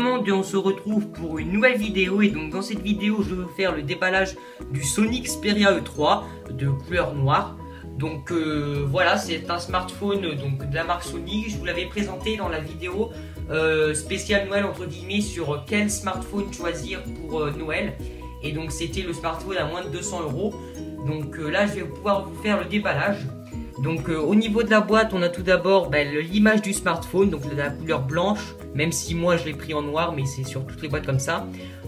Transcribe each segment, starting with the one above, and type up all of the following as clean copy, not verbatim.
monde, et on se retrouve pour une nouvelle vidéo. Et donc dans cette vidéo je vais vous faire le déballage du Sony Xperia E3 de couleur noire. Donc voilà, c'est un smartphone donc de la marque Sony. Je vous l'avais présenté dans la vidéo spéciale Noël entre guillemets sur quel smartphone choisir pour Noël. Et donc c'était le smartphone à moins de 200 €. Donc là je vais pouvoir vous faire le déballage. Donc au niveau de la boîte, on a tout d'abord l'image du smartphone, donc de la couleur blanche, même si moi je l'ai pris en noir, mais c'est sur toutes les boîtes comme ça.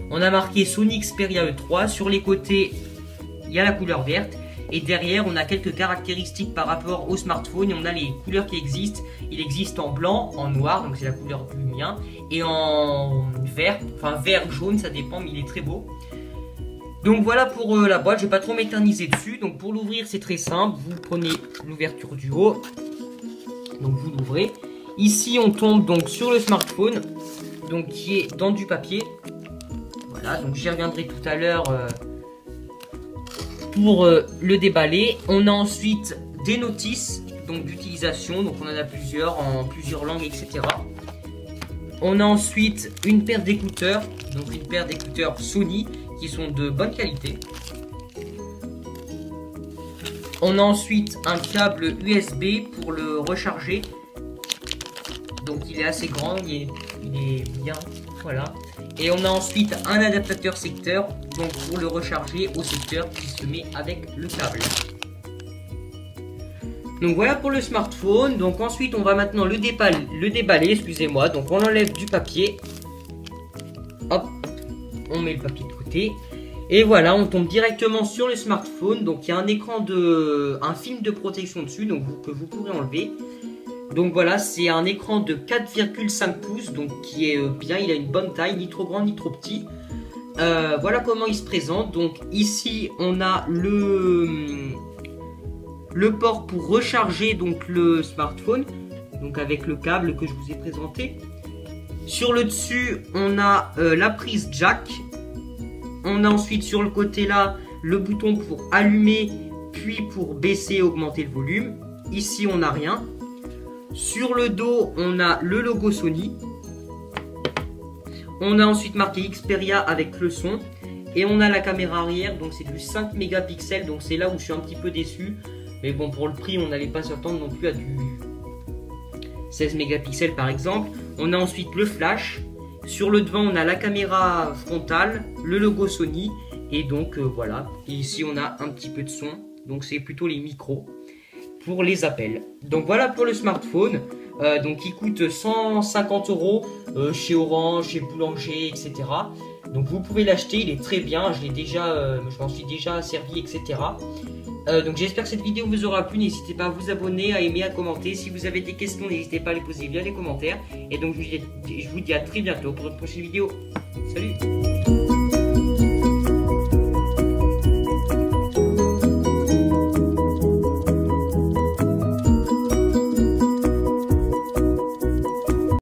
On a marqué Sony Xperia E3, sur les côtés il y a la couleur verte, et derrière on a quelques caractéristiques par rapport au smartphone, et on a les couleurs qui existent. Il existe en blanc, en noir, donc c'est la couleur du mien, et en vert, enfin vert jaune, ça dépend, mais il est très beau. Donc voilà pour la boîte, je vais pas trop m'éterniser dessus. Donc pour l'ouvrir c'est très simple, vous prenez l'ouverture du haut, donc vous l'ouvrez. Ici on tombe donc sur le smartphone, donc qui est dans du papier. Voilà, donc j'y reviendrai tout à l'heure pour le déballer. On a ensuite des notices donc d'utilisation, donc on en a plusieurs en plusieurs langues, etc. On a ensuite une paire d'écouteurs, donc une paire d'écouteurs Sony qui sont de bonne qualité. On a ensuite un câble USB pour le recharger. Donc il est assez grand, il est bien, voilà. Et on a ensuite un adaptateur secteur, donc pour le recharger au secteur qui se met avec le câble. Donc voilà pour le smartphone. Donc ensuite on va maintenant le déballer, excusez-moi. Donc on enlève du papier. Hop, on met le papier de côté. Et voilà, on tombe directement sur le smartphone. Donc il y a un écran un film de protection dessus, donc que vous pourrez enlever. Donc voilà, c'est un écran de 4,5 pouces, donc qui est bien, il a une bonne taille, ni trop grand ni trop petit. Voilà comment il se présente. Donc ici on a le port pour recharger donc le smartphone, donc avec le câble que je vous ai présenté. Sur le dessus on a la prise jack. On a ensuite sur le côté là le bouton pour allumer puis pour baisser et augmenter le volume. Ici on n'a rien. Sur le dos on a le logo Sony. On a ensuite marqué Xperia avec le son. Et on a la caméra arrière, donc c'est du 5 mégapixels, donc c'est là où je suis un petit peu déçu. Mais bon, pour le prix on n'allait pas s'attendre non plus à du 16 mégapixels par exemple. On a ensuite le flash. Sur le devant on a la caméra frontale, le logo Sony. Et donc voilà, et ici on a un petit peu de son. Donc c'est plutôt les micros pour les appels. Donc voilà pour le smartphone. Donc il coûte 150 € chez Orange, chez Boulanger, etc. Donc vous pouvez l'acheter, il est très bien. Je m'en suis déjà servi, etc. Donc j'espère que cette vidéo vous aura plu. N'hésitez pas à vous abonner, à aimer, à commenter. Si vous avez des questions, n'hésitez pas à les poser via les commentaires. Et donc je vous dis à très bientôt pour une prochaine vidéo. Salut!